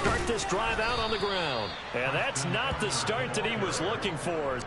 start this drive out on the ground. And that's not the start that he was looking for.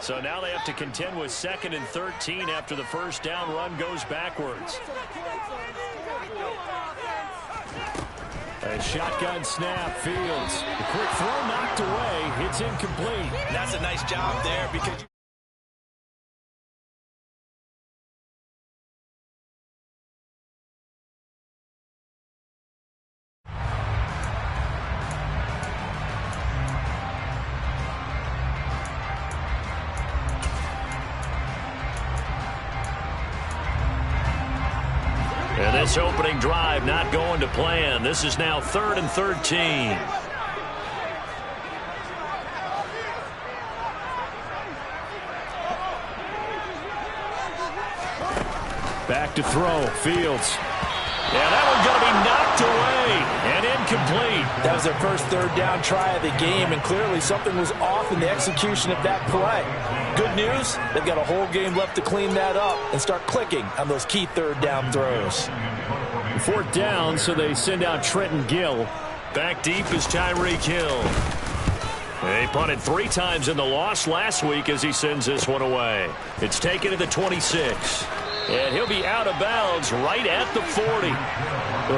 So now they have to contend with 2nd and 13 after the first down run goes backwards. A shotgun snap, Fields. The quick throw knocked away. It's incomplete. That's a nice job there because... And this opening drive not going to plan. This is now 3rd and 13. Back to throw. Fields. Yeah, that one's going to be knocked away and incomplete. That was their first 3rd down try of the game, and clearly something was off in the execution of that play. Good news, they've got a whole game left to clean that up and start clicking on those key 3rd down throws. 4th down, so they send out Trenton Gill. Back deep is Tyreek Hill. They punted 3 times in the loss last week as he sends this one away. It's taken to the 26. And he'll be out of bounds right at the 40.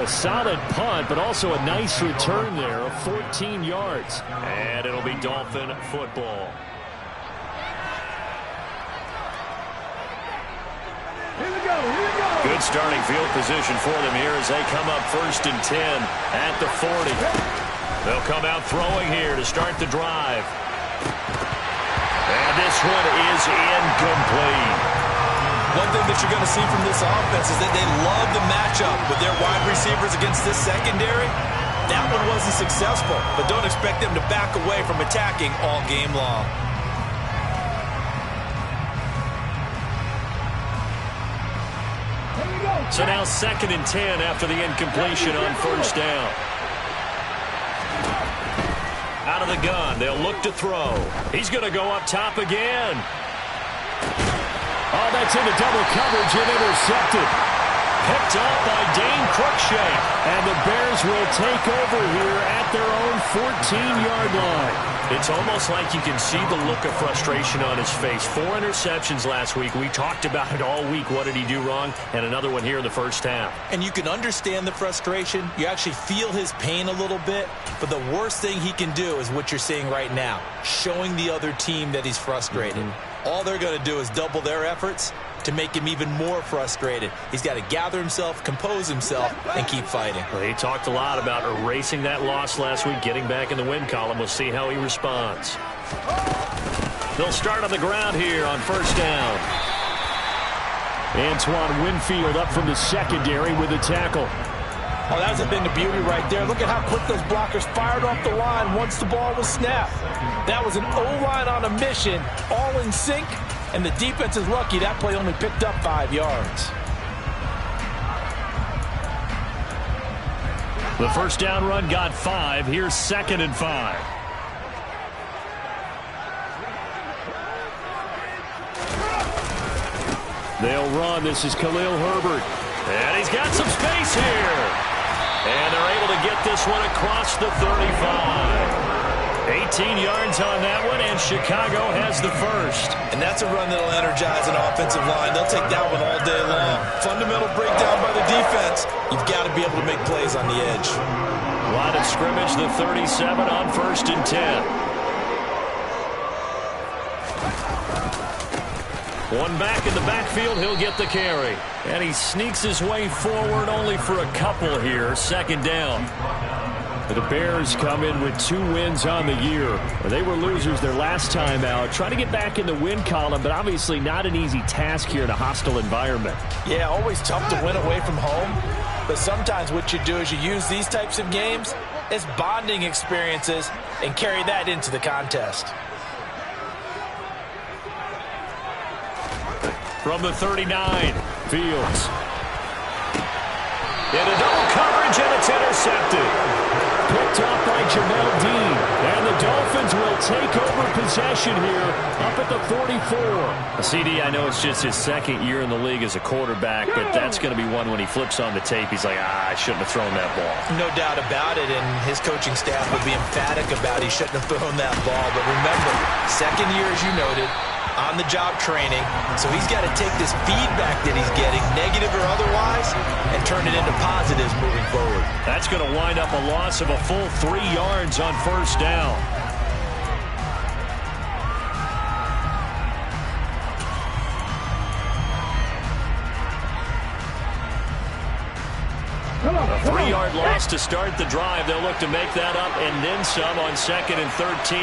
A solid punt, but also a nice return there of 14 yards. And it'll be Dolphin football. Good starting field position for them here as they come up 1st and 10 at the 40. They'll come out throwing here to start the drive. And this one is incomplete. One thing that you're going to see from this offense is that they love the matchup with their wide receivers against this secondary. That one wasn't successful, but don't expect them to back away from attacking all game long. So now 2nd and 10 after the incompletion on 1st down. Out of the gun, they'll look to throw. He's going to go up top again. Oh, that's into double coverage and intercepted. Picked up by Dane Cruikshank. And the Bears will take over here at their own 14-yard line. It's almost like you can see the look of frustration on his face. 4 interceptions last week. We talked about it all week. What did he do wrong? And another one here in the first half. And you can understand the frustration. You actually feel his pain a little bit. But the worst thing he can do is what you're seeing right now, showing the other team that he's frustrated. All they're going to do is double their efforts to make him even more frustrated. He's got to gather himself, compose himself, and keep fighting. Well, he talked a lot about erasing that loss last week, getting back in the win column. We'll see how he responds. They'll start on the ground here on first down. Antoine Winfield up from the secondary with a tackle. Oh, that's been the beauty right there. Look at how quick those blockers fired off the line once the ball was snapped. That was an O-line on a mission, all in sync, and the defense is lucky that play only picked up 5 yards. The first down run got 5. Here's 2nd and 5. They'll run. This is Khalil Herbert. And he's got some space here. And they're able to get this one across the 35. 18 yards on that one, and Chicago has the first. And that's a run that'll energize an offensive line. They'll take that one all day long. Fundamental breakdown by the defense. You've got to be able to make plays on the edge. Line of scrimmage, the 37 on 1st and 10. One back in the backfield, he'll get the carry. And he sneaks his way forward only for a couple here. 2nd down. The Bears come in with 2 wins on the year. They were losers their last time out. Trying to get back in the win column, but obviously not an easy task here in a hostile environment. Yeah, always tough to win away from home. But sometimes what you do is you use these types of games as bonding experiences and carry that into the contest. From the 39, Fields. Into double coverage, and it's intercepted. Picked up by Jamel Dean. And the Dolphins will take over possession here up at the 44. CD, I know it's just his 2nd year in the league as a quarterback, but that's going to be one when he flips on the tape. He's like, I shouldn't have thrown that ball. No doubt about it, and his coaching staff will be emphatic about he shouldn't have thrown that ball. But remember, 2nd year, as you noted, on-the-job training, so he's got to take this feedback that he's getting, negative or otherwise, and turn it into positives moving forward. That's going to wind up a loss of a full 3 yards on first down. A 3-yard loss to start the drive. They'll look to make that up and then some on 2nd and 13.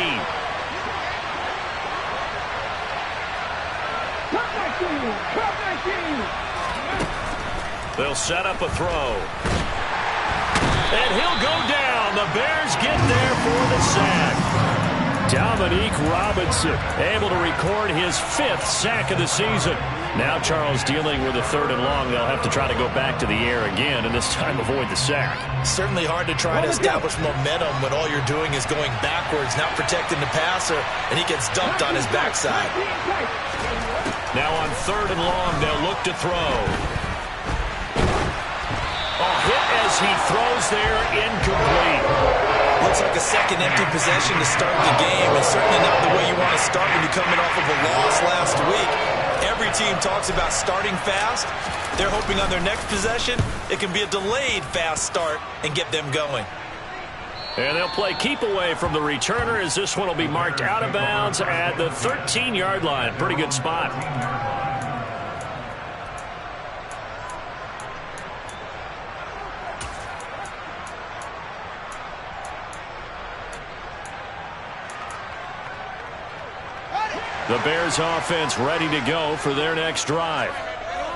They'll set up a throw. And he'll go down. The Bears get there for the sack. Dominique Robinson able to record his 5th sack of the season. Now Charles dealing with a 3rd and long. They'll have to try to go back to the air again, and this time avoid the sack. Certainly hard to try to establish momentum when all you're doing is going backwards, not protecting the passer, and he gets dumped on his backside. Now on 3rd and long, they'll look to throw. A hit as he throws there, incomplete. Looks like a second empty possession to start the game, and certainly not the way you want to start when you're coming off of a loss last week. Every team talks about starting fast. They're hoping on their next possession, it can be a delayed fast start and get them going. And they'll play keep away from the returner as this one will be marked out of bounds at the 13-yard line. Pretty good spot. The Bears offense ready to go for their next drive.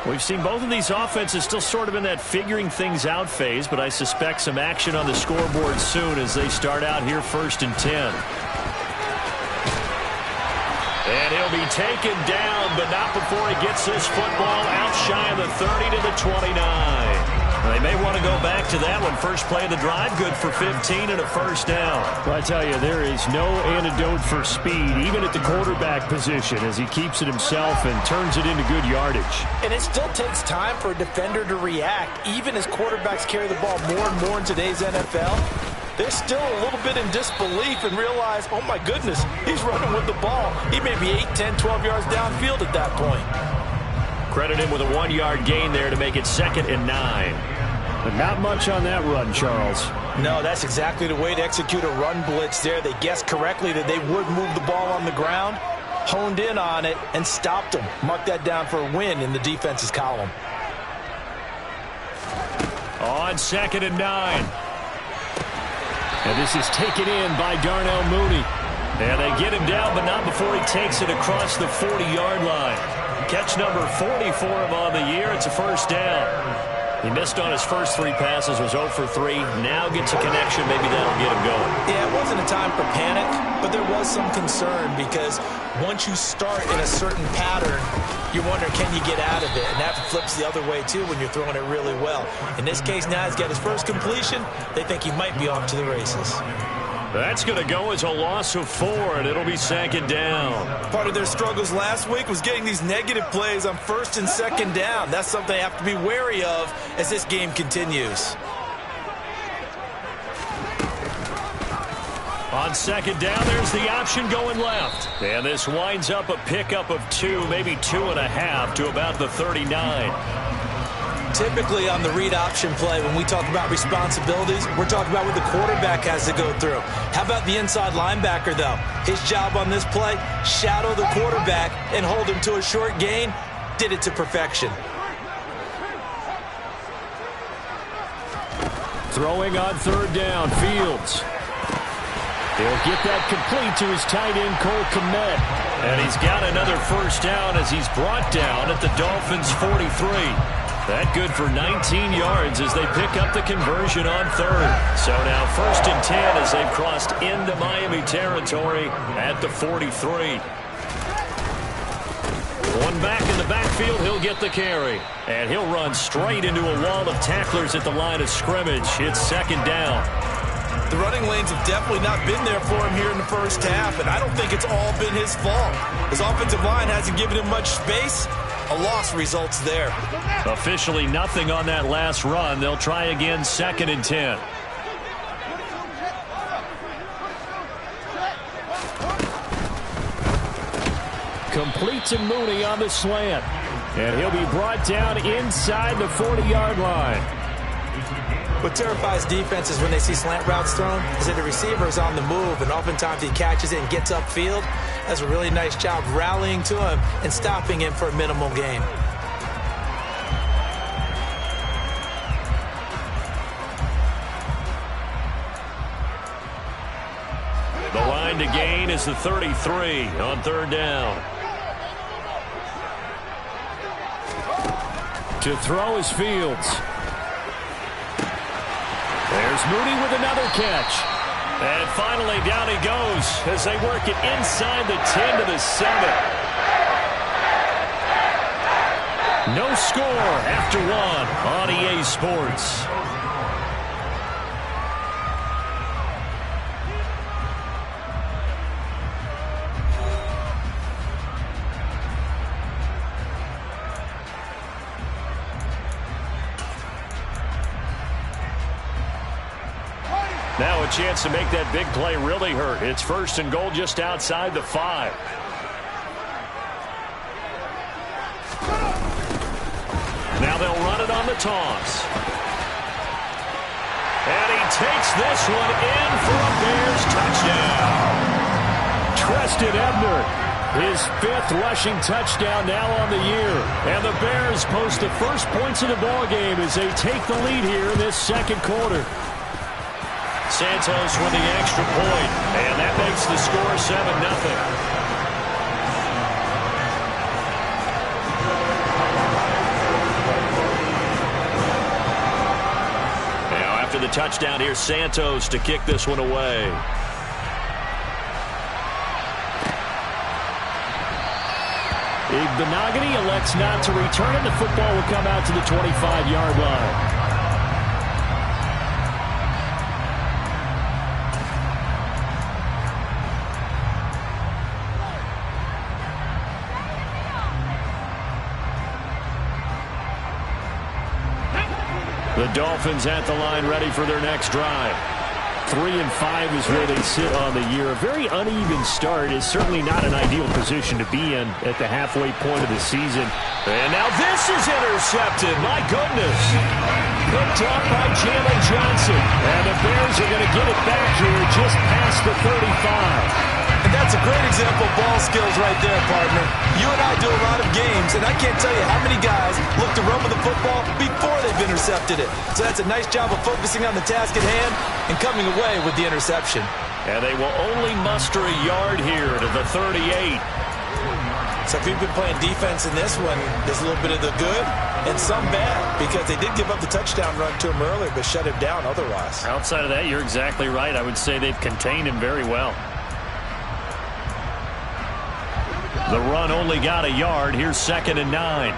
We've seen both of these offenses still sort of in that figuring things out phase, but I suspect some action on the scoreboard soon as they start out here 1st and 10. And he'll be taken down, but not before he gets this football out shy of the 30 to the 29. They may want to go back to that one. First play of the drive, good for 15 and a first down. Well, I tell you, there is no antidote for speed, even at the quarterback position, as he keeps it himself and turns it into good yardage. And it still takes time for a defender to react. Even as quarterbacks carry the ball more and more in today's NFL, they're still a little bit in disbelief and realize, oh my goodness, he's running with the ball. He may be 8, 10, 12 yards downfield at that point. Credit him with a 1-yard gain there to make it 2nd and 9. But not much on that run, Charles. No, that's exactly the way to execute a run blitz there. They guessed correctly that they would move the ball on the ground, honed in on it, and stopped them. Mark that down for a win in the defense's column. On 2nd and 9. And this is taken in by Darnell Mooney. And they get him down, but not before he takes it across the 40-yard line. Catch number 40 for him on the year. It's a first down. He missed on his first 3 passes, was 0 for 3. Now gets a connection. Maybe that'll get him going. Yeah, it wasn't a time for panic, but there was some concern because once you start in a certain pattern, you wonder, can you get out of it? And that flips the other way, too, when you're throwing it really well. In this case, now he's got his first completion. They think he might be off to the races. That's going to go as a loss of 4, and it'll be 2nd down. Part of their struggles last week was getting these negative plays on 1st and 2nd down. That's something they have to be wary of as this game continues. On 2nd down, there's the option going left. And this winds up a pickup of 2, maybe 2.5 to about the 39. Typically on the read option play, when we talk about responsibilities, we're talking about what the quarterback has to go through. How about the inside linebacker, though? His job on this play, shadow the quarterback and hold him to a short gain. Did it to perfection. Throwing on 3rd down, Fields. He'll get that complete to his tight end, Cole Kmet. And he's got another first down as he's brought down at the Dolphins' 43. That good for 19 yards as they pick up the conversion on 3rd. So now 1st and 10 as they've crossed into Miami territory at the 43. One back in the backfield, he'll get the carry. And he'll run straight into a wall of tacklers at the line of scrimmage. It's 2nd down. The running lanes have definitely not been there for him here in the first half, and I don't think it's all been his fault. His offensive line hasn't given him much space. A loss results there. Officially nothing on that last run. They'll try again 2nd and 10. Complete to Mooney on the slant. And he'll be brought down inside the 40-yard line. What terrifies defenses when they see slant routes thrown is that the receiver is on the move, and oftentimes he catches it and gets upfield. Does a really nice job rallying to him and stopping him for a minimal gain. The line to gain is the 33 on 3rd down. To throw is Fields. There's Mooney with another catch. And finally down he goes as they work it inside the 10 to the 7. No score after 1 on EA Sports. Now a chance to make that big play really hurt. It's 1st and goal just outside the 5. Now they'll run it on the toss. And he takes this one in for a Bears touchdown. Treston Ebner, his 5th rushing touchdown now on the year. And the Bears post the first points of the ballgame as they take the lead here in this 2nd quarter. Santos with the extra point, and that makes the score 7-0. Now after the touchdown, here's Santos to kick this one away. Igbenogany elects not to return it. The football will come out to the 25-yard line. The Dolphins at the line, ready for their next drive. 3-5 is where they sit on the year. A very uneven start is certainly not an ideal position to be in at the halfway point of the season. And now this is intercepted. My goodness. Picked off by Jalen Johnson. And the Bears are going to get it back here just past the 35. And that's a great example of ball skills right there, partner. You and I do a lot of games, and I can't tell you how many guys look to run with the football before they've intercepted it. So that's a nice job of focusing on the task at hand and coming away with the interception. And they will only muster a yard here to the 38. So if you've been playing defense in this one, there's a little bit of the good and some bad, because they did give up the touchdown run to him earlier, but shut him down otherwise. Outside of that, you're exactly right. I would say they've contained him very well. The run only got a yard. Here's 2nd and 9.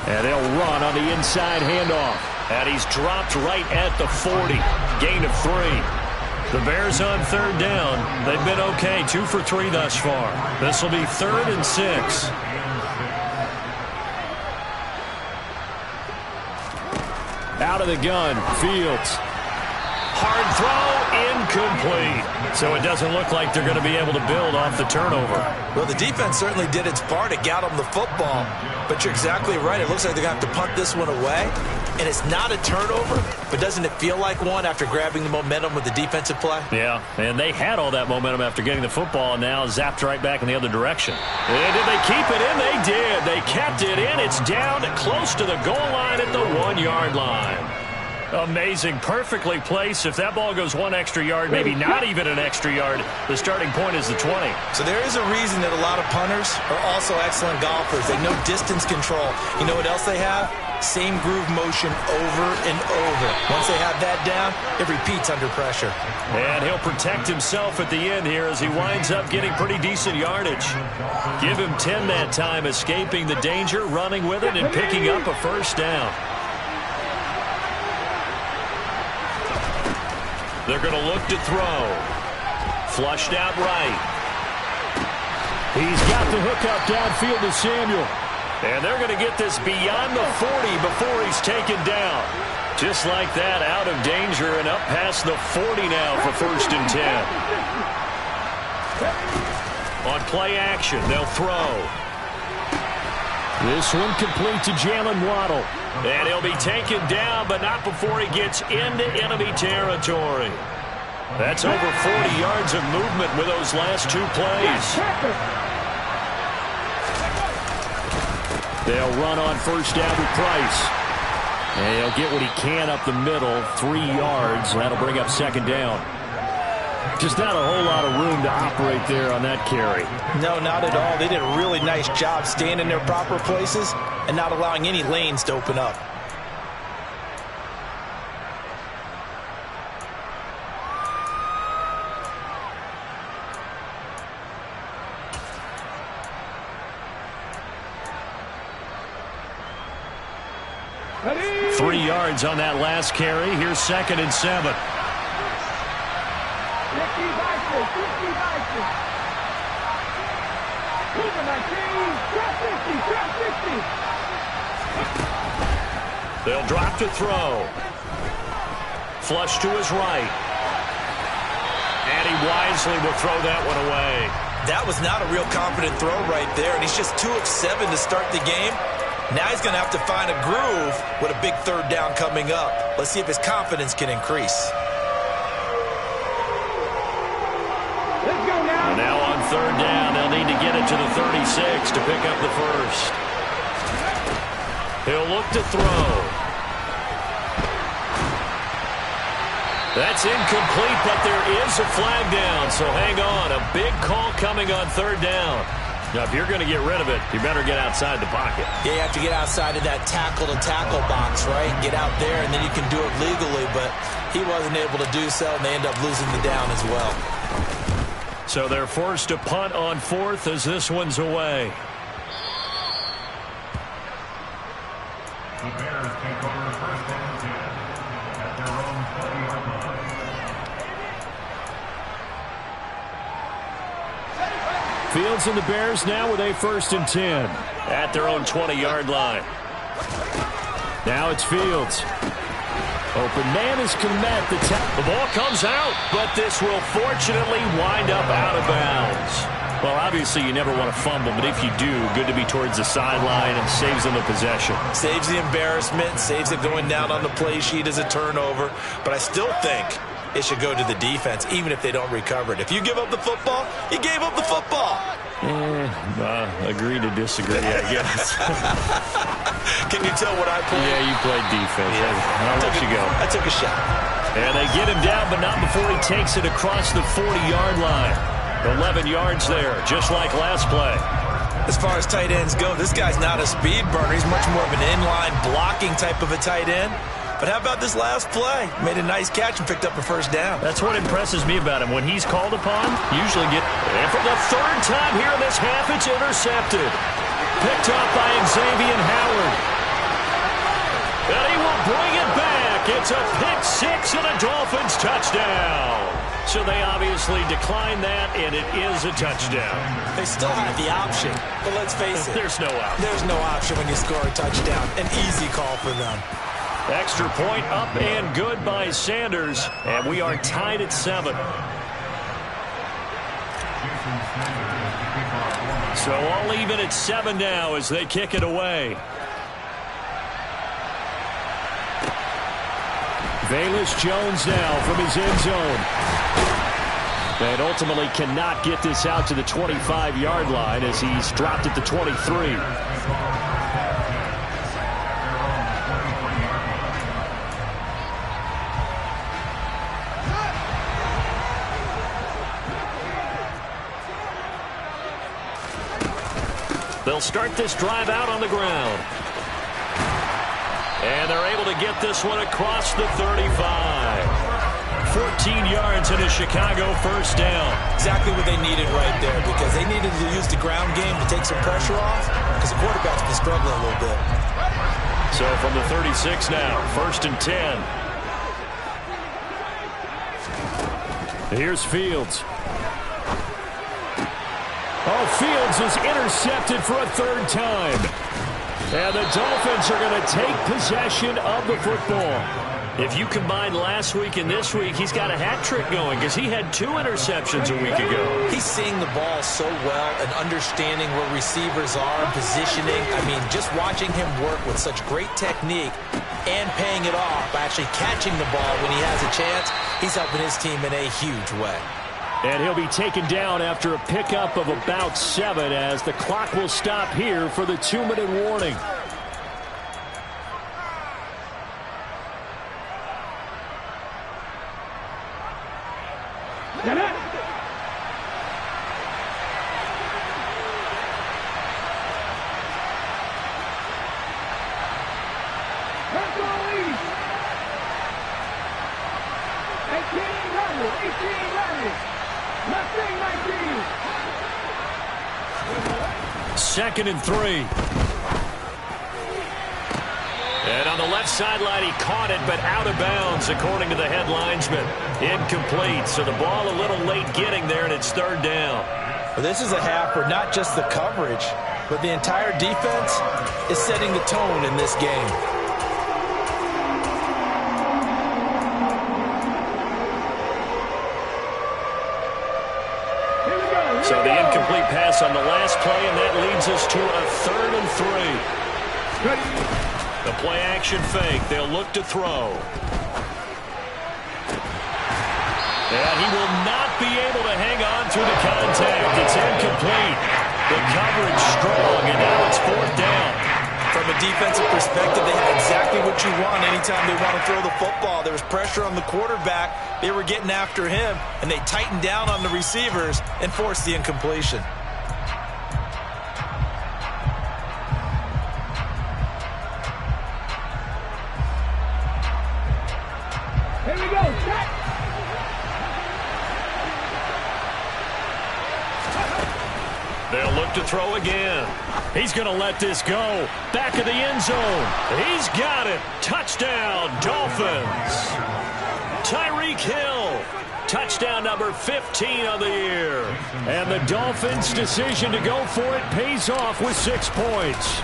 And they'll run on the inside handoff. And he's dropped right at the 40. Gain of 3. The Bears on 3rd down. They've been okay. 2 for 3 thus far. This will be 3rd and 6. Out of the gun, Fields. Hard throw, incomplete. So it doesn't look like they're going to be able to build off the turnover. Well, the defense certainly did its part. It got them the football. But you're exactly right. It looks like they're going to have to punt this one away. And it's not a turnover, but doesn't it feel like one after grabbing the momentum with the defensive play? Yeah, and they had all that momentum after getting the football, and now zapped right back in the other direction. And did they keep it in? They did. They kept it in. It's down close to the goal line at the 1-yard line. Amazing. Perfectly placed. If that ball goes 1 extra yard, maybe not even an extra yard, the starting point is the 20. So there is a reason that a lot of punters are also excellent golfers. They know distance control. You know what else they have? Same groove motion over and over. Once they have that down, it repeats under pressure. And he'll protect himself at the end here as he winds up getting pretty decent yardage. Give him 10 that time, escaping the danger, running with it, and picking up a first down. They're going to look to throw. Flushed out right. He's got the hookup downfield to Samuel. And they're going to get this beyond the 40 before he's taken down. Just like that, out of danger and up past the 40 now for 1st and 10. On play action, they'll throw. This one complete to Jalen Waddle. And he'll be taken down, but not before he gets into enemy territory. That's over 40 yards of movement with those last 2 plays. They'll run on 1st down with Price. And he'll get what he can up the middle, 3 yards. That'll bring up 2nd down. Just not a whole lot of room to operate there on that carry. No, not at all. They did a really nice job staying in their proper places and not allowing any lanes to open up. Ready? 3 yards on that last carry. Here's 2nd and 7. They'll drop to throw. Flush to his right. And he wisely will throw that one away. That was not a real confident throw right there, and he's just 2 of 7 to start the game. Now he's going to have to find a groove with a big 3rd down coming up. Let's see if his confidence can increase. And now on 3rd down, they'll need to get it to the 36 to pick up the first. He'll look to throw. That's incomplete, but there is a flag down, so hang on. A big call coming on 3rd down. Now, if you're going to get rid of it, you better get outside the pocket. Yeah, you have to get outside of that tackle-to-tackle box, right? Get out there, and then you can do it legally, but he wasn't able to do so, and they end up losing the down as well. So they're forced to punt on 4th as this one's away. The Bears take over 1st and 10 at their own 20-yard line. Fields and the Bears now with a 1st and 10. At their own 20-yard line. Now it's Fields. Open man is Komet. The ball comes out, but this will fortunately wind up out of bounds. Well, obviously you never want to fumble, but if you do, good to be towards the sideline and saves them a possession. Saves the embarrassment, saves it going down on the play sheet as a turnover. But I still think it should go to the defense, even if they don't recover it. If you give up the football, you gave up the football. Agree to disagree, I guess. Can you tell what I played? Yeah, you played defense. Yeah. I'll let you go. I took a shot. And they get him down, but not before he takes it across the 40-yard line. 11 yards there, just like last play. As far as tight ends go, this guy's not a speed burner. He's much more of an inline blocking type of a tight end. But how about this last play? Made a nice catch and picked up a 1st down. That's what impresses me about him. When he's called upon, usually and for the 3rd time here in this half, it's intercepted. Picked up by Xavier Howard. And he will bring it back. It's a pick 6 and a Dolphins touchdown. So they obviously declined that, and it is a touchdown. They still have the option, but let's face it. There's no option. There's no option when you score a touchdown. An easy call for them. Extra point up and good by Sanders, and we are tied at 7. So all even at 7 now as they kick it away. Velus Jones now from his end zone. And ultimately cannot get this out to the 25-yard line as he's dropped at the 23. They'll start this drive out on the ground. And they're able to get this one across the 35. 14 yards and a Chicago 1st down. Exactly what they needed right there, because they needed to use the ground game to take some pressure off, because the quarterback's been struggling a little bit. So from the 36 now, 1st and 10. Here's Fields. Oh, Fields is intercepted for a 3rd time. And the Dolphins are going to take possession of the football. If you combine last week and this week, he's got a hat trick going because he had 2 interceptions a week ago. He's seeing the ball so well and understanding where receivers are and positioning. I mean, just watching him work with such great technique and paying it off by actually catching the ball when he has a chance, he's helping his team in a huge way. And he'll be taken down after a pickup of about 7 as the clock will stop here for the 2-minute warning. Second and 3. And on the left sideline, he caught it, but out of bounds, according to the head linesman. Incomplete, so the ball a little late getting there, and it's 3rd down. Well, this is a half where not just the coverage, but the entire defense is setting the tone in this game. So the incomplete pass on the last play, and that leads us to a 3rd and 3. The play action fake. They'll look to throw. And he will not be able to hang on through the contact. It's incomplete. The coverage strong, and now it's 4th down. From a defensive perspective, they have exactly what you want anytime they want to throw the football. There was pressure on the quarterback. They were getting after him, and they tightened down on the receivers and forced the incompletion. Here we go, set. They'll look to throw again. He's going to let this go. Back of the end zone. He's got it. Touchdown, Dolphins. Tyreek Hill. Touchdown number 15 of the year. And the Dolphins' decision to go for it pays off with 6 points.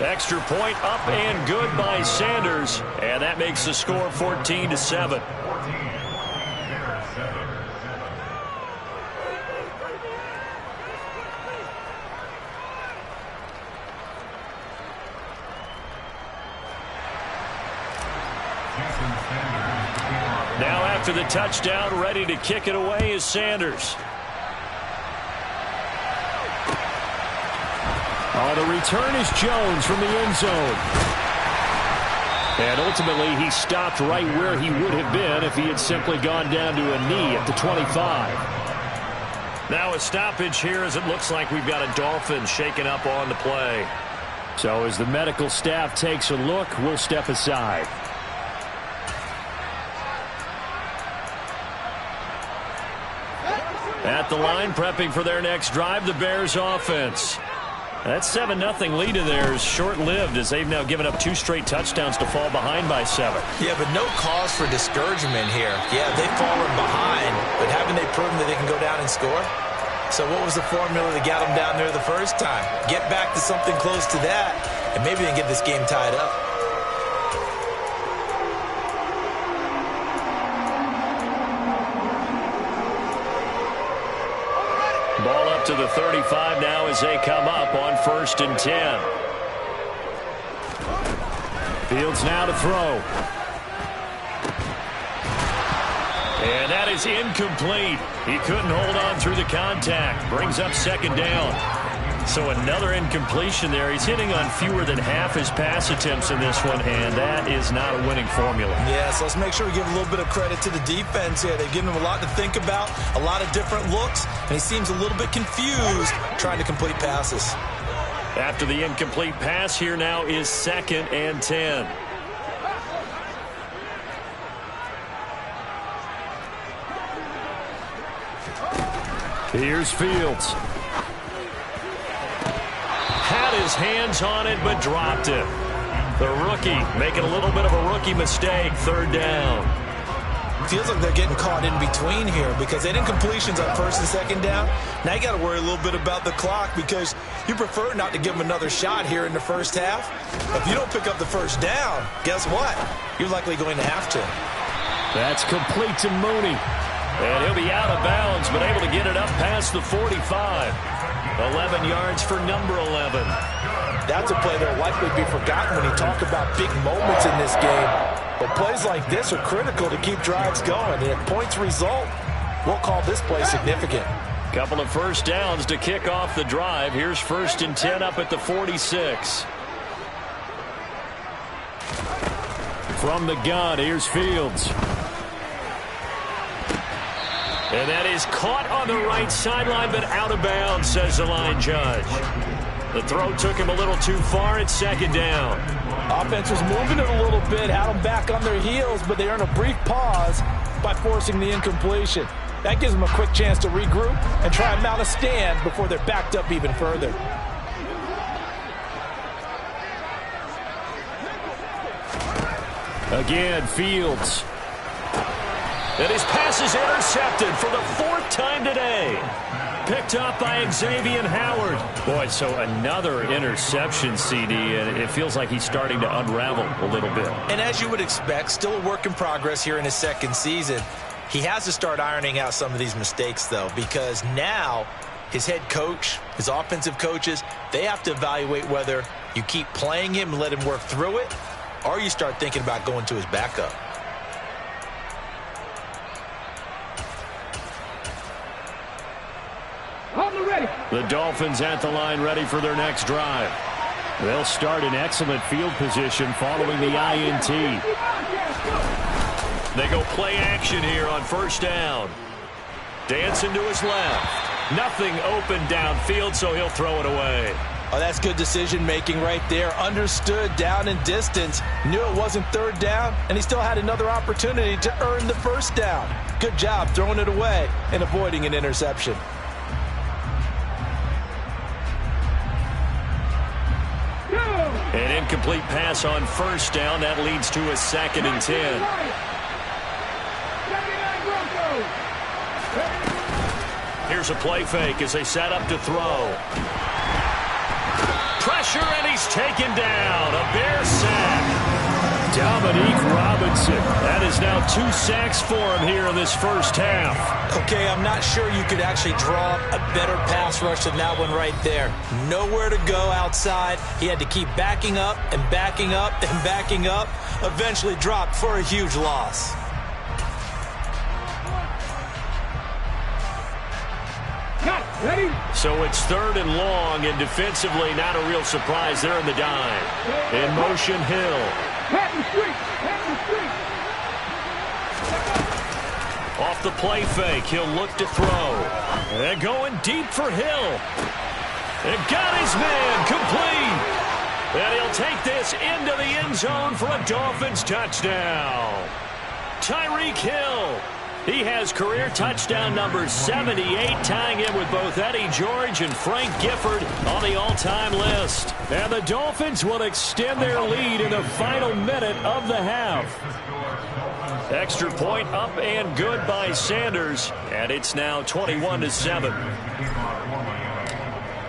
Extra point up and good by Sanders. And that makes the score 14-7. Now after the touchdown, ready to kick it away is Sanders. The return is Jones from the end zone. And ultimately, he stopped right where he would have been if he had simply gone down to a knee at the 25. Now a stoppage here as it looks like we've got a Dolphin shaken up on the play. So as the medical staff takes a look, we'll step aside. At the line, prepping for their next drive, the Bears offense. That 7-0 lead in there is short-lived as they've now given up 2 straight touchdowns to fall behind by 7. Yeah, but no cause for discouragement here. Yeah, they've fallen behind, but haven't they proven that they can go down and score? So what was the formula that got them down there the first time? Get back to something close to that, and maybe they can get this game tied up. Ball up to the 35 now as they come up on 1st and 10. Fields now to throw. And that is incomplete. He couldn't hold on through the contact. Brings up 2nd down. So another incompletion there. He's hitting on fewer than half his pass attempts in this one, and that is not a winning formula. Yeah, so let's make sure we give a little bit of credit to the defense here. They've given him a lot to think about, a lot of different looks, and he seems a little bit confused trying to complete passes. After the incomplete pass, here now is 2nd and 10. Here's Fields. Had his hands on it, but dropped it. The rookie making a little bit of a rookie mistake. 3rd down. Feels like they're getting caught in between here because they didn't completions on 1st and 2nd down. Now you got to worry a little bit about the clock because you prefer not to give them another shot here in the first half. If you don't pick up the 1st down, guess what? You're likely going to have to. That's complete to Mooney. And he'll be out of bounds, but able to get it up past the 45. 11 yards for number 11. That's a play that will likely be forgotten when you talk about big moments in this game. But plays like this are critical to keep drives going. And if points result, we'll call this play significant. Couple of 1st downs to kick off the drive. Here's 1st and 10 up at the 46. From the gun, here's Fields. And that is caught on the right sideline, but out of bounds, says the line judge. The throw took him a little too far. It's 2nd down. Offense was moving it a little bit, had them back on their heels, but they earned a brief pause by forcing the incompletion. That gives them a quick chance to regroup and try and mount a stand before they're backed up even further. Again, Fields. And his pass is intercepted for the 4th time today. Picked up by Xavier Howard. Boy, so another interception, CD, and it feels like he's starting to unravel a little bit. And as you would expect, still a work in progress here in his 2nd season. He has to start ironing out some of these mistakes, though, because now his head coach, his offensive coaches, they have to evaluate whether you keep playing him and let him work through it, or you start thinking about going to his backup. The Dolphins at the line ready for their next drive. They'll start in excellent field position following the INT. They go play action here on 1st down. Dancing to his left. Nothing open downfield, so he'll throw it away. Oh, that's good decision-making right there. Understood down and distance. Knew it wasn't 3rd down, and he still had another opportunity to earn the 1st down. Good job throwing it away and avoiding an interception. An incomplete pass on 1st down. That leads to a 2nd and 10. Here's a play fake as they set up to throw. Pressure, and he's taken down. A Bear sack. Dominique Robinson. That is now 2 sacks for him here in this first half. Okay, I'm not sure you could actually draw a better pass rush than that one right there. Nowhere to go outside. He had to keep backing up and backing up and backing up. Eventually dropped for a huge loss. Ready? So it's 3rd and long, and defensively not a real surprise there in the dime. In motion, Hill. Pat the street. Pat the street. Off the play fake, he'll look to throw. And going deep for Hill. And got his man complete. And he'll take this into the end zone for a Dolphins touchdown. Tyreek Hill. He has career touchdown number 78, tying him with both Eddie George and Frank Gifford on the all-time list. And the Dolphins will extend their lead in the final minute of the half. Extra point up and good by Sanders, and it's now 21-7.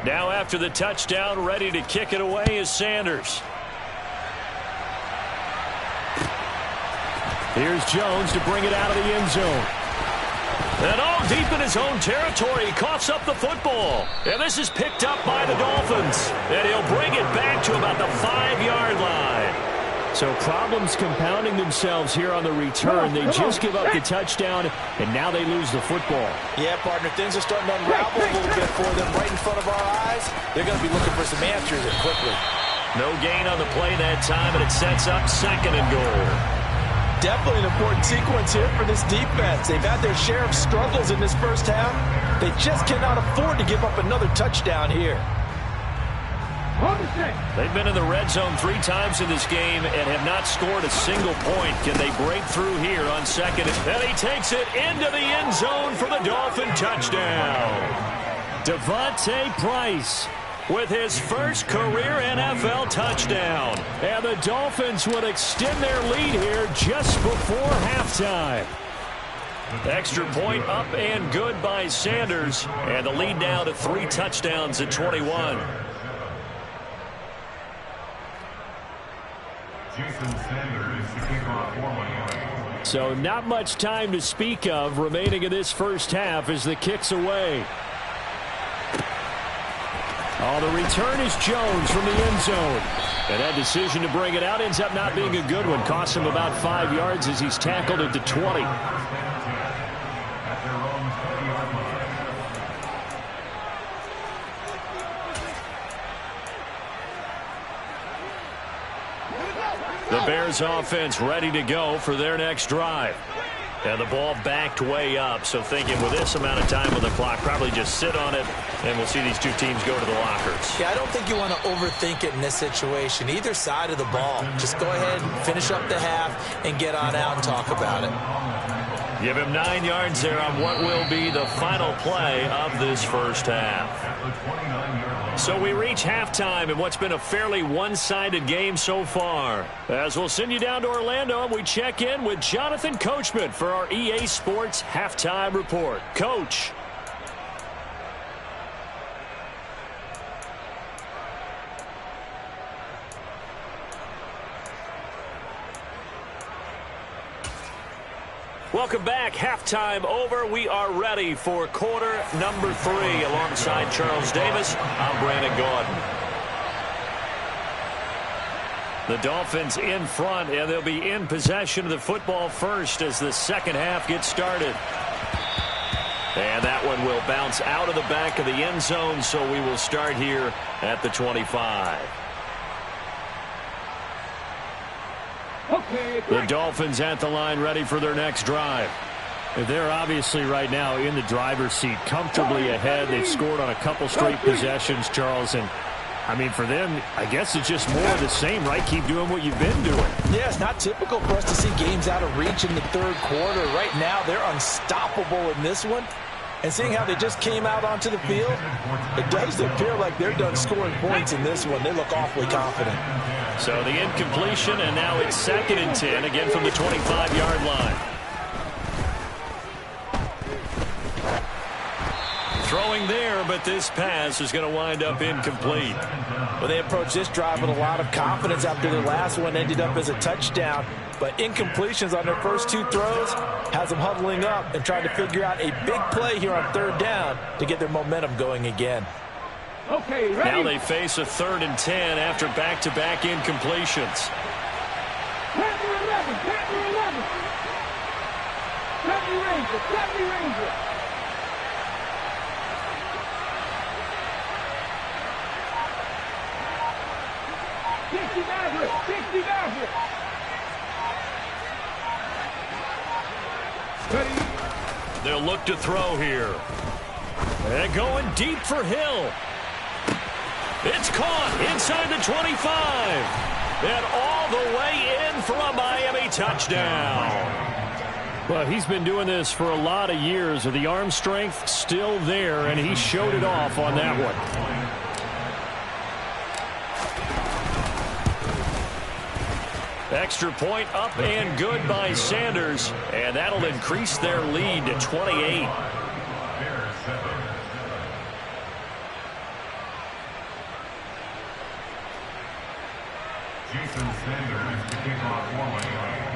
Now after the touchdown, ready to kick it away is Sanders. Here's Jones to bring it out of the end zone. And all deep in his own territory, he coughs up the football. And this is picked up by the Dolphins. And he'll bring it back to about the 5-yard line. So problems compounding themselves here on the return. They just give up the touchdown, and now they lose the football. Yeah, partner, things are starting to unravel a little bit for them right in front of our eyes. They're going to be looking for some answers quickly. No gain on the play that time, and it sets up 2nd and goal. Definitely an important sequence here for this defense. They've had their share of struggles in this first half. They just cannot afford to give up another touchdown here. They've been in the red zone 3 times in this game and have not scored a single point. Can they break through here on 2nd? And he takes it into the end zone for the Dolphin touchdown. Devontae Price with his first career NFL touchdown. And the Dolphins would extend their lead here just before halftime. Extra point up and good by Sanders. And the lead now to 3 touchdowns at 21. So not much time to speak of remaining in this first half as the kick's away. Oh, the return is Jones from the end zone. And that decision to bring it out ends up not being a good one. Costs him about 5 yards as he's tackled at the 20. The Bears offense ready to go for their next drive. And the ball backed way up, so thinking with this amount of time on the clock, probably just sit on it, and we'll see these 2 teams go to the lockers. Yeah, I don't think you want to overthink it in this situation. Either side of the ball. Just go ahead and finish up the half and get on out and talk about it. Give him 9 yards there on what will be the final play of this first half. So we reach halftime in what's been a fairly one-sided game so far. As we'll send you down to Orlando, and we check in with Jonathan Coachman for our EA Sports Halftime Report. Coach. Welcome back. Halftime over. We are ready for quarter number 3. Alongside Charles Davis, I'm Brandon Gaudin. The Dolphins in front, and they'll be in possession of the football first as the second half gets started. And that one will bounce out of the back of the end zone, so we will start here at the 25. The Dolphins at the line, ready for their next drive. They're obviously right now in the driver's seat, comfortably ahead. They've scored on a couple straight possessions, Charles. And, I mean, for them, I guess it's just more of the same, right? Keep doing what you've been doing. Yeah, it's not typical for us to see games out of reach in the third quarter. Right now, they're unstoppable in this one. And seeing how they just came out onto the field, it does appear like they're done scoring points in this one. They look awfully confident. So the incompletion, and now it's 2nd and 10, again from the 25-yard line. Throwing there, but this pass is going to wind up incomplete. Well, they approached this drive with a lot of confidence after their last one ended up as a touchdown. But incompletions on their first two throws has them huddling up and trying to figure out a big play here on third down to get their momentum going again. Okay, ready? Now they face a 3rd and 10 after back-to-back incompletions. Panther 11, Panther 11. 70 Ranger, 70 Ranger. Maverick, 60 Maverick. Ready? They'll look to throw here. And going deep for Hill. It's caught inside the 25. And all the way in for a Miami touchdown. Well, he's been doing this for a lot of years. The arm strength still there, and he showed it off on that one. Extra point up and good by Sanders, and that'll increase their lead to 28.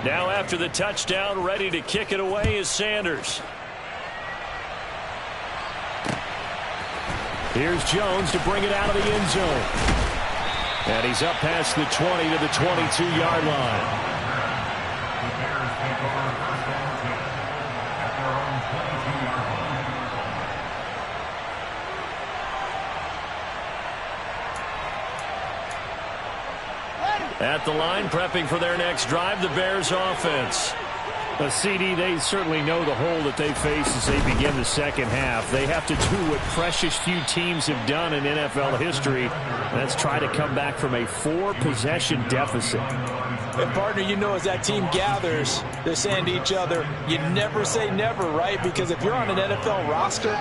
Now after the touchdown, ready to kick it away is Sanders. Here's Jones to bring it out of the end zone. And he's up past the 20 to the 22-yard line. At the line, prepping for their next drive, the Bears offense. CD, they certainly know the hole that they face as they begin the second half. They have to do what precious few teams have done in NFL history. That's try to come back from a 4-possession deficit. And, partner, you know as that team gathers, they're saying to each other, you never say never, right? Because if you're on an NFL roster,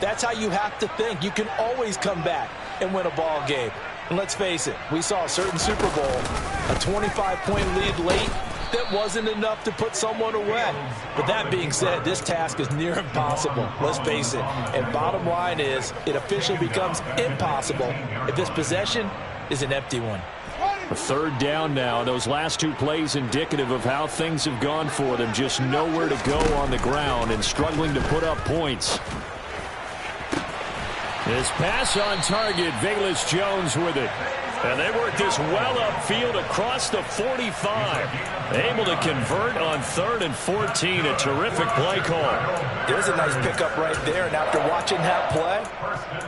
that's how you have to think. You can always come back and win a ball game. And let's face it, we saw a certain Super Bowl, a 25-point lead late, that wasn't enough to put someone away. But that being said, this task is near impossible. Let's face it. And bottom line is, it officially becomes impossible if this possession is an empty one. A 3rd down now. Those last 2 plays indicative of how things have gone for them. Just nowhere to go on the ground and struggling to put up points. This pass on target. Velus Jones with it. And they work this well upfield across the 45. Able to convert on 3rd and 14. A terrific play call. There's a nice pickup right there. And after watching that play,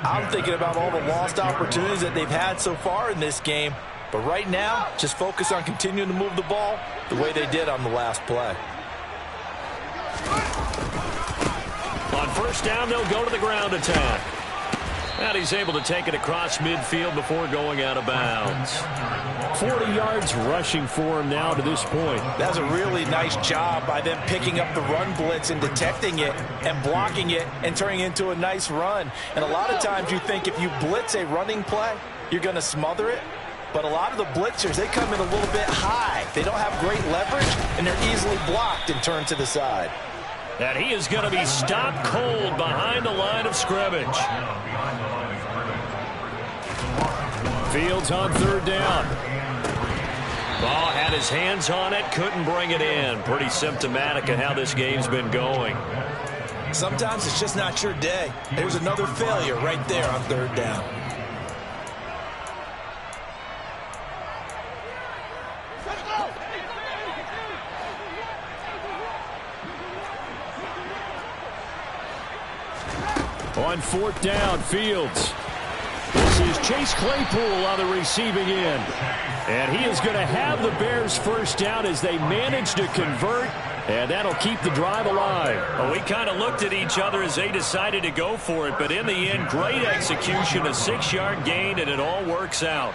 I'm thinking about all the lost opportunities that they've had so far in this game. But right now, just focus on continuing to move the ball the way they did on the last play. On 1st down, they'll go to the ground attack. And he's able to take it across midfield before going out of bounds. 40 yards rushing for him now to this point. That's a really nice job by them picking up the run blitz and detecting it and blocking it and turning it into a nice run. And a lot of times you think if you blitz a running play, you're going to smother it. But a lot of the blitzers, they come in a little bit high. They don't have great leverage, and they're easily blocked and turned to the side. And he is going to be stopped cold behind the line of scrimmage. Fields on 3rd down. Ball had his hands on it, couldn't bring it in. Pretty symptomatic of how this game's been going. Sometimes it's just not your day. There's another failure right there on 3rd down. On 4th down, Fields. This is Chase Claypool on the receiving end. And he is going to have the Bears 1st down as they manage to convert, and that'll keep the drive alive. Well, we kind of looked at each other as they decided to go for it, but in the end, great execution, a 6-yard gain, and it all works out.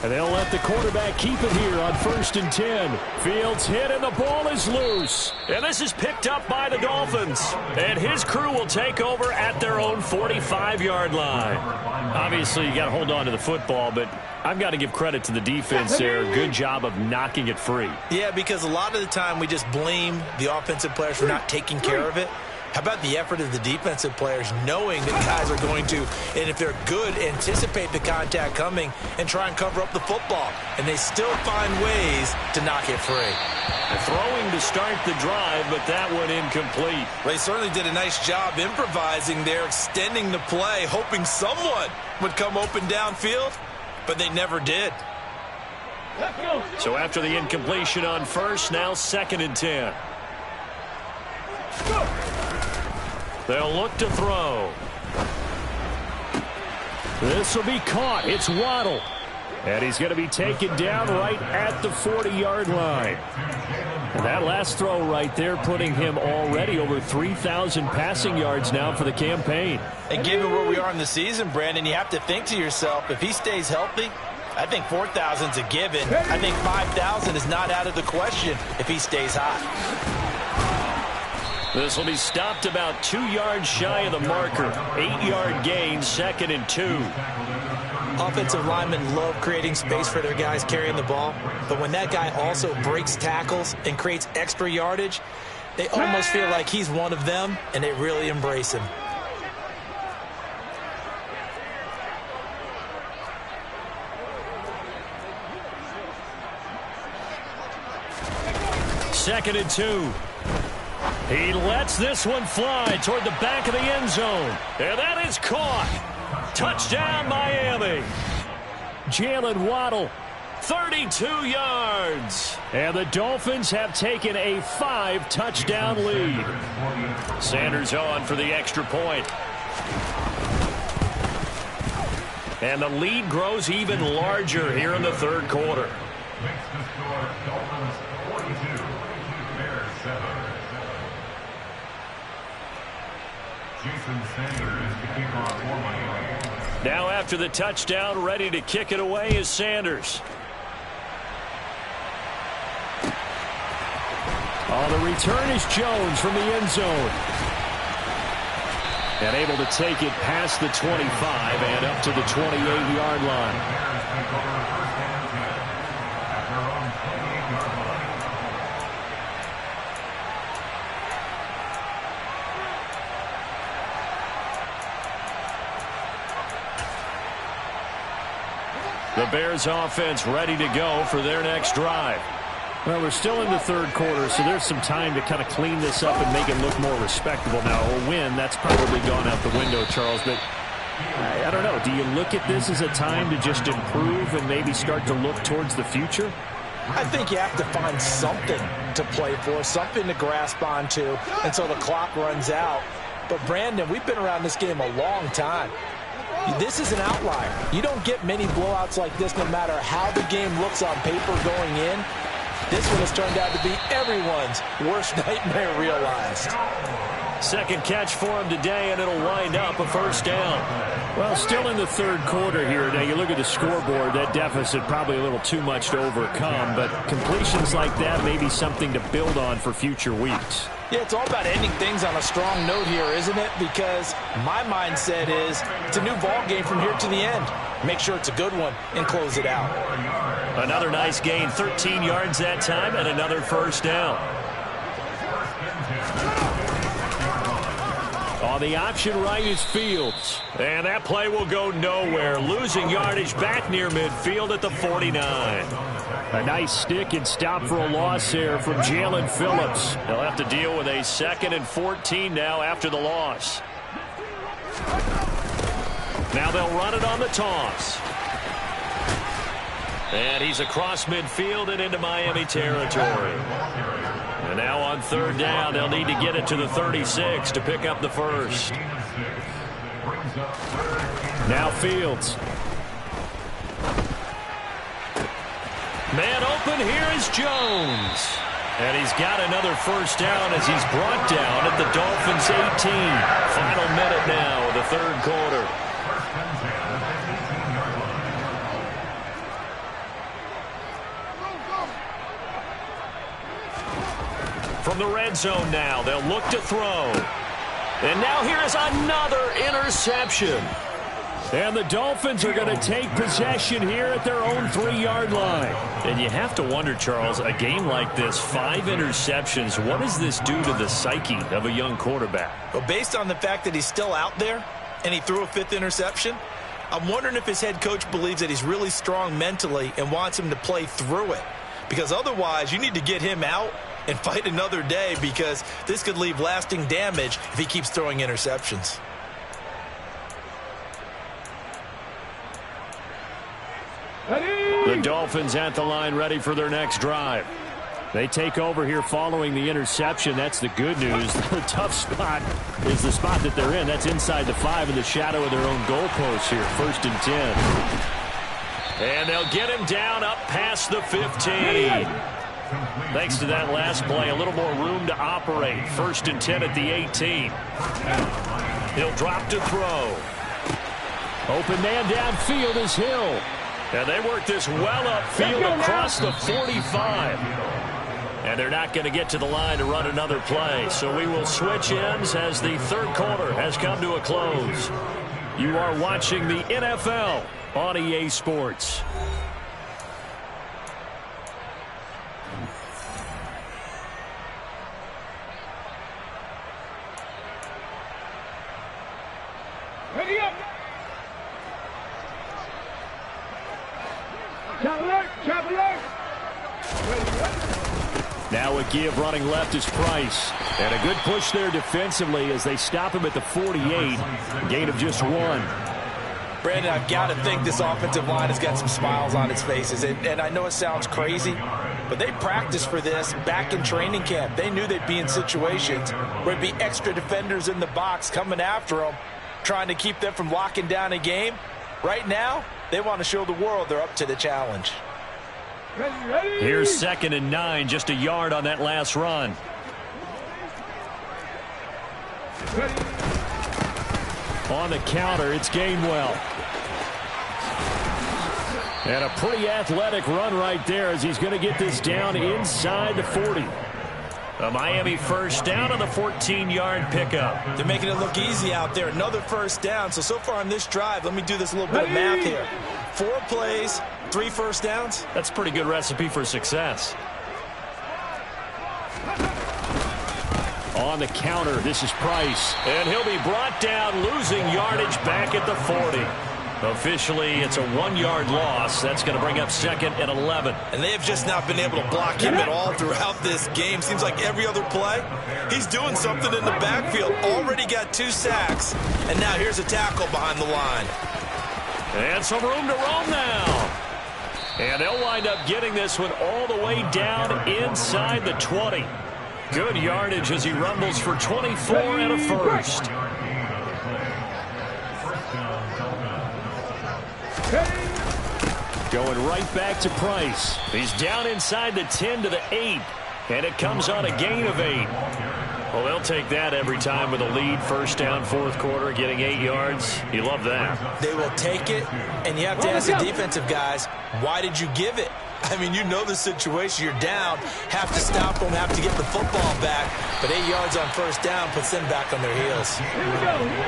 And they'll let the quarterback keep it here on 1st and 10. Fields hit, and the ball is loose. And this is picked up by the Dolphins. And his crew will take over at their own 45-yard line. Obviously, you got to hold on to the football, but I've got to give credit to the defense there. Good job of knocking it free. Yeah, because a lot of the time we just blame the offensive players for not taking care of it. How about the effort of the defensive players knowing that guys are going to, and if they're good, anticipate the contact coming and try and cover up the football. And they still find ways to knock it free. Throwing to start the drive, but that one incomplete. They certainly did a nice job improvising there, extending the play, hoping someone would come open downfield, but they never did. So after the incompletion on first, now 2nd and 10. They'll look to throw. This will be caught. It's Waddle. And he's going to be taken down right at the 40-yard line. And that last throw right there putting him already over 3,000 passing yards now for the campaign. And given where we are in the season, Brandon, you have to think to yourself, if he stays healthy, I think 4,000 is a given. I think 5,000 is not out of the question if he stays hot. This will be stopped about 2 yards shy of the marker. 8-yard gain, 2nd and 2. Offensive linemen love creating space for their guys carrying the ball, but when that guy also breaks tackles and creates extra yardage, they almost feel like he's one of them, and they really embrace him. Second and 2. He lets this one fly toward the back of the end zone. And that is caught. Touchdown, Miami. Jalen Waddle. 32 yards. And the Dolphins have taken a 5-touchdown lead. Sanders on for the extra point. And the lead grows even larger here in the 3rd quarter. Makes the score Dolphins 42, Bears 7. Jason Sanders to kick off for Miami. Now after the touchdown, ready to kick it away is Sanders. Oh, the return is Jones from the end zone. And able to take it past the 25 and up to the 28-yard line. The Bears offense ready to go for their next drive. Well, we're still in the 3rd quarter, so there's some time to kind of clean this up and make it look more respectable now. A win, that's probably gone out the window, Charles, but I don't know. Do you look at this as a time to just improve and maybe start to look towards the future? I think you have to find something to play for, something to grasp onto until the clock runs out. But, Brandon, we've been around this game a long time. This is an outlier. You don't get many blowouts like this no matter how the game looks on paper going in. This one has turned out to be everyone's worst nightmare realized. Second catch for him today, and it'll wind up a 1st down. Well, still in the 3rd quarter here. Now, you look at the scoreboard, that deficit probably a little too much to overcome, but completions like that may be something to build on for future weeks. Yeah, it's all about ending things on a strong note here, isn't it? Because my mindset is it's a new ball game from here to the end. Make sure it's a good one and close it out. Another nice gain, 13 yards that time, and another 1st down. On the option right is Fields. And that play will go nowhere, losing yardage back near midfield at the 49. A nice stick and stop for a loss here from Jalen Phillips. They'll have to deal with a 2nd and 14 now after the loss. Now they'll run it on the toss. And he's across midfield and into Miami territory. And now on 3rd down, they'll need to get it to the 36 to pick up the 1st. Now Fields. Man open, here is Jones. And he's got another 1st down as he's brought down at the Dolphins 18. Final minute now of the 3rd quarter. From the red zone now, they'll look to throw. And now here is another interception. And the Dolphins are going to take possession here at their own 3-yard line. And you have to wonder, Charles, a game like this, 5 interceptions, what does this do to the psyche of a young quarterback? Well, based on the fact that he's still out there and he threw a 5th interception, I'm wondering if his head coach believes that he's really strong mentally and wants him to play through it. Because otherwise, you need to get him out and fight another day, because this could leave lasting damage if he keeps throwing interceptions. The Dolphins at the line, ready for their next drive. They take over here following the interception. That's the good news. The tough spot is the spot that they're in. That's inside the 5 in the shadow of their own goalpost here. 1st and 10. And they'll get him down up past the 15. Thanks to that last play, a little more room to operate. 1st and 10 at the 18. He'll drop to throw. Open man downfield is Hill. And they work this well upfield across the 45. And they're not going to get to the line to run another play. So we will switch ends as the 3rd quarter has come to a close. You are watching the NFL on EA Sports. Ready up. Chop alert. Now a give running left is Price. And a good push there defensively as they stop him at the 48. Gain of just 1. Brandon, I've got to think this offensive line has got some smiles on its faces. And I know it sounds crazy, but they practiced for this back in training camp. They knew they'd be in situations where there'd be extra defenders in the box coming after them, trying to keep them from locking down a game. Right now, they want to show the world they're up to the challenge. Ready. Here's 2nd and 9, just a yard on that last run. Ready. On the counter, it's Gainwell. And a pretty athletic run right there as he's going to get this down inside the 40. A Miami 1st down on the 14-yard pickup. They're making it look easy out there. Another 1st down. So far on this drive, let me do this little bit of math here. 4 plays, 3 1st downs. That's a pretty good recipe for success. On the counter, this is Price. And he'll be brought down, losing yardage back at the 40. Officially, it's a 1-yard loss. That's going to bring up 2nd and 11. And they have just not been able to block him at all throughout this game. Seems like every other play, he's doing something in the backfield. Already got 2 sacks, and now here's a tackle behind the line. And some room to roam now. And they'll wind up getting this one all the way down inside the 20. Good yardage as he rumbles for 24 and a 1st. Going right back to Price. He's down inside the 10 to the 8. And it comes on a gain of 8. Well, they'll take that every time with a lead. 1st down, 4th quarter, getting 8 yards. You love that. They will take it, and you have to ask the defensive guys, why did you give it? I mean, you know the situation. You're down, have to stop them, have to get the football back. But 8 yards on 1st down puts them back on their heels.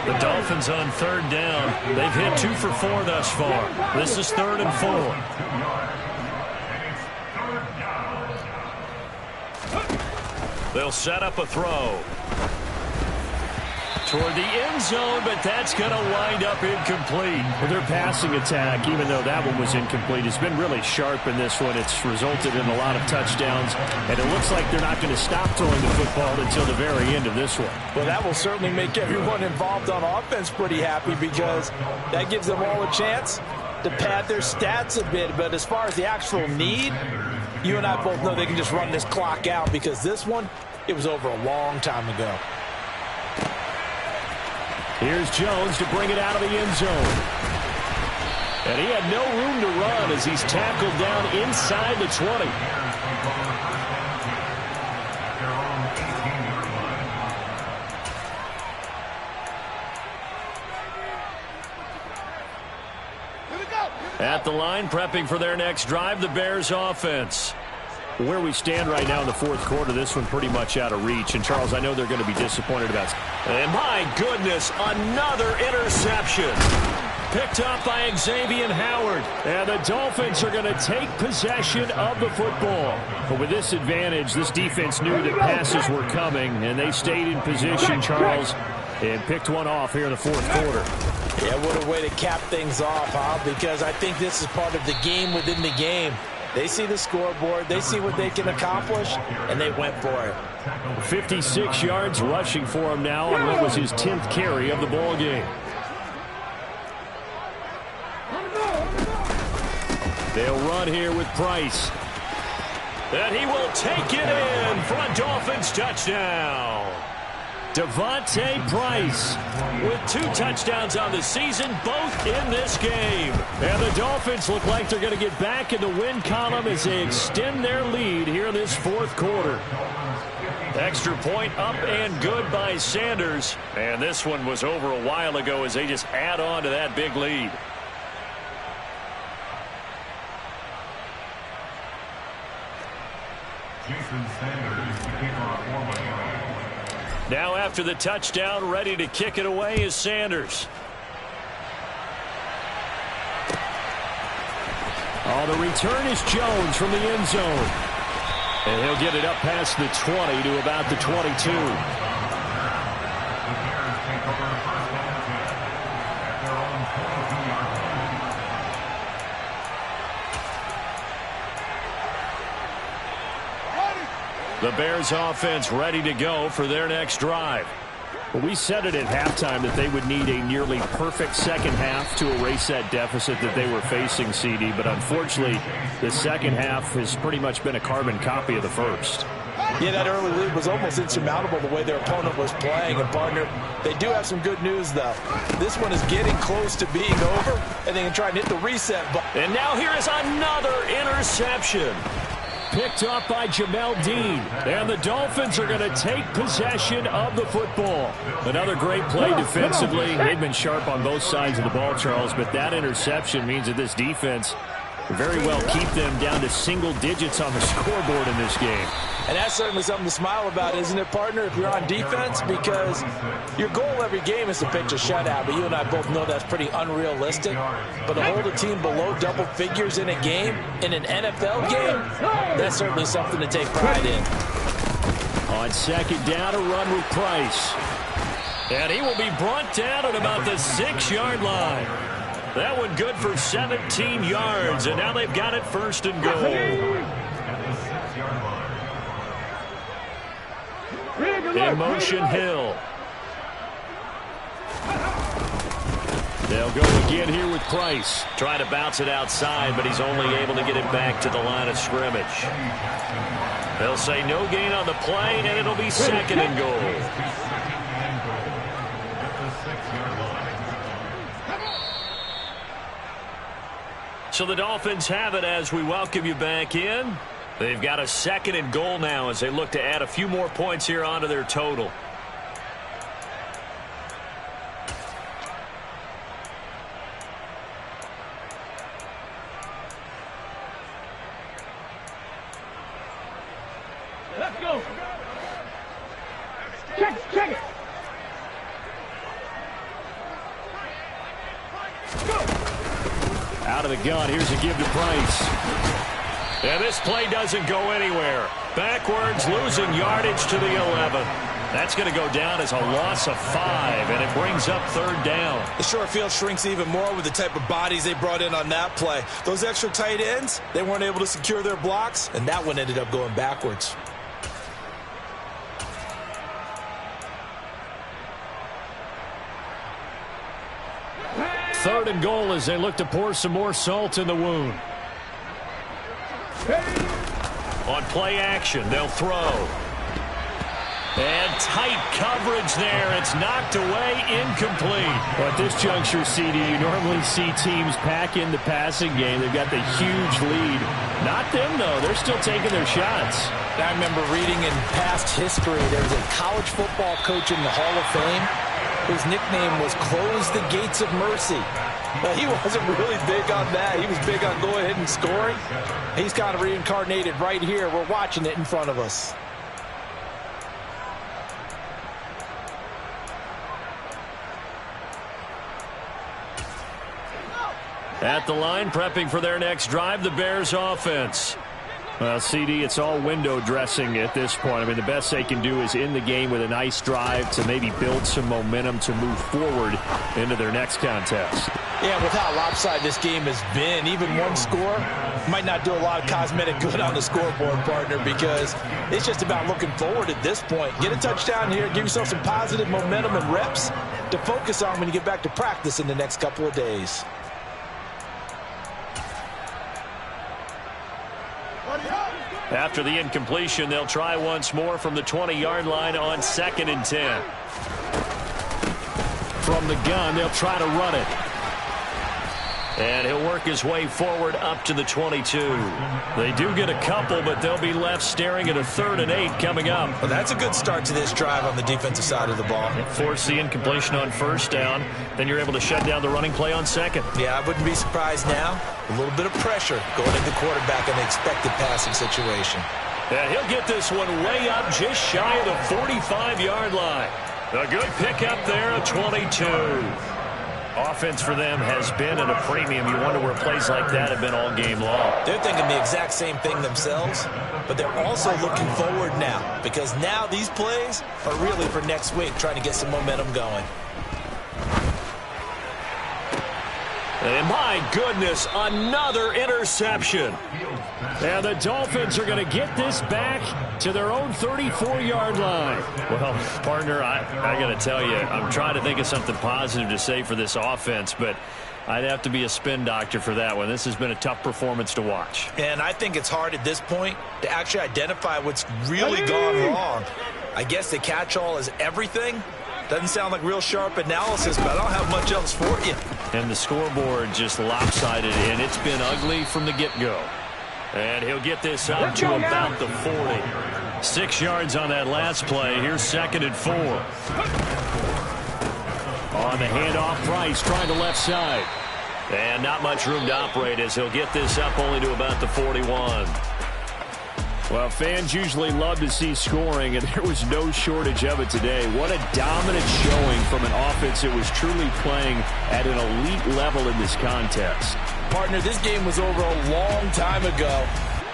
The Dolphins on 3rd down. They've hit 2 for 4 thus far. This is 3rd and 4. They'll set up a throw toward the end zone, but that's going to wind up incomplete. Well, their passing attack, even though that one was incomplete, has been really sharp in this one. It's resulted in a lot of touchdowns, and it looks like they're not going to stop throwing the football until the very end of this one. Well, that will certainly make everyone involved on offense pretty happy, because that gives them all a chance to pad their stats a bit. But as far as the actual need, you and I both know they can just run this clock out, because this one, it was over a long time ago. Here's Jones to bring it out of the end zone. And he had no room to run as he's tackled down inside the 20. At the line, prepping for their next drive, the Bears offense. Where we stand right now in the fourth quarter, this one pretty much out of reach. And, Charles, I know they're going to be disappointed about it. And, my goodness, another interception. Picked up by Xavier Howard. And the Dolphins are going to take possession of the football. But with this advantage, this defense knew that passes were coming, and they stayed in position, Charles, and picked one off here in the fourth quarter. Yeah, what a way to cap things off, huh? Because I think this is part of the game within the game. They see the scoreboard, they see what they can accomplish, and they went for it. 56 yards rushing for him now on what was his 10th carry of the ball game. They'll run here with Price. And he will take it in for a Dolphins touchdown. Devontae Price with 2 touchdowns on the season, both in this game. And the Dolphins look like they're going to get back in the win column as they extend their lead here in this fourth quarter. Extra point up and good by Sanders. And this one was over a while ago as they just add on to that big lead. Now after the touchdown, ready to kick it away is Sanders. Oh, the return is Jones from the end zone. And he'll get it up past the 20 to about the 22. The Bears offense ready to go for their next drive. Well, we said it at halftime that they would need a nearly perfect second half to erase that deficit that they were facing, CD. But unfortunately, the second half has pretty much been a carbon copy of the first. Yeah, that early lead was almost insurmountable the way their opponent was playing. And, partner, they do have some good news, though. This one is getting close to being over, and they can try and hit the reset button. And now here is another interception. Picked up by Jamel Dean. And the Dolphins are going to take possession of the football. Another great play defensively. They've been sharp on both sides of the ball, Charles, but that interception means that this defense very well keep them down to single digits on the scoreboard in this game. And that's certainly something to smile about, isn't it, partner, if you're on defense? Because your goal every game is to pitch a shutout, but you and I both know that's pretty unrealistic. But to hold a team below double figures in a game, in an NFL game, that's certainly something to take pride in. On second down, a run with Price. And he will be brought down at about the 6-yard line. That one good for 17 yards, and now they've got it first and goal. In motion, Hill. They'll go again here with Price. Trying to bounce it outside, but he's only able to get it back to the line of scrimmage. They'll say no gain on the play, and it'll be second and goal. So the Dolphins have it as we welcome you back in. They've got a second and goal now as they look to add a few more points here onto their total. Let's go. Check it. Go. Out of the gun. Here's a give to Price. And this play doesn't go anywhere. Backwards, losing yardage to the 11. That's going to go down as a loss of 5, and it brings up third down. The short field shrinks even more with the type of bodies they brought in on that play. Those extra tight ends, they weren't able to secure their blocks, and that one ended up going backwards. Third and goal as they look to pour some more salt in the wound. On play action, they'll throw. And tight coverage there. It's knocked away, incomplete. Well, at this juncture, CD, you normally see teams pack in the passing game. They've got the huge lead. Not them, though. They're still taking their shots. I remember reading in past history, there was a college football coach in the Hall of Fame whose nickname was Close the Gates of Mercy. He wasn't really big on that. He was big on going ahead and scoring. He's kind of reincarnated right here. We're watching it in front of us. At the line, prepping for their next drive, the Bears offense. Well, CD, it's all window dressing at this point. I mean, the best they can do is in the game with a nice drive to maybe build some momentum to move forward into their next contest. Yeah, with how lopsided this game has been, even one score might not do a lot of cosmetic good on the scoreboard, partner, because it's just about looking forward at this point. Get a touchdown here, give yourself some positive momentum and reps to focus on when you get back to practice in the next couple of days. After the incompletion, they'll try once more from the 20-yard line on 2nd and 10. From the gun, they'll try to run it. And he'll work his way forward up to the 22. They do get a couple, but they'll be left staring at a 3rd and 8 coming up. Well, that's a good start to this drive on the defensive side of the ball. Force the incompletion on 1st down. Then you're able to shut down the running play on 2nd. Yeah, I wouldn't be surprised now. A little bit of pressure going into quarterback in the expected passing situation. And he'll get this one way up just shy of the 45-yard line. A good pickup there at 22. Offense for them has been at a premium. You wonder where plays like that have been all game long. They're thinking the exact same thing themselves, but they're also looking forward now, because now these plays are really for next week, trying to get some momentum going. And my goodness, another interception. And the Dolphins are going to get this back to their own 34-yard line. Well, partner, I got to tell you, I'm trying to think of something positive to say for this offense, but I'd have to be a spin doctor for that one. This has been a tough performance to watch. And I think it's hard at this point to actually identify what's really gone wrong. I guess the catch-all is everything. Doesn't sound like real sharp analysis, but I don't have much else for you. And the scoreboard just lopsided, and it's been ugly from the get-go. And he'll get this up to about the 40. 6 yards on that last play. Here's 2nd and 4. On the handoff, Price trying the left side. And not much room to operate as he'll get this up only to about the 41. Well, fans usually love to see scoring, and there was no shortage of it today. What a dominant showing from an offense that was truly playing at an elite level in this contest. Partner, this game was over a long time ago,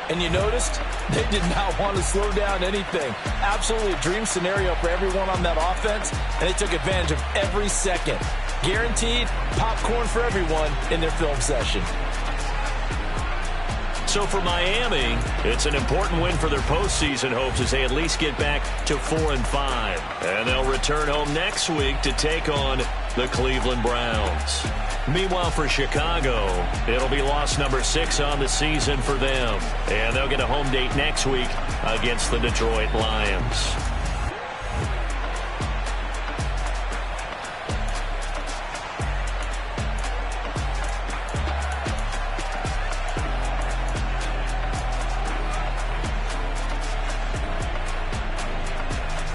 and you noticed they did not want to slow down anything. Absolutely a dream scenario for everyone on that offense, and they took advantage of every second. Guaranteed popcorn for everyone in their film session. So for Miami, it's an important win for their postseason hopes as they at least get back to 4-5. And they'll return home next week to take on the Cleveland Browns. Meanwhile, for Chicago, it'll be loss number 6 on the season for them. And they'll get a home date next week against the Detroit Lions.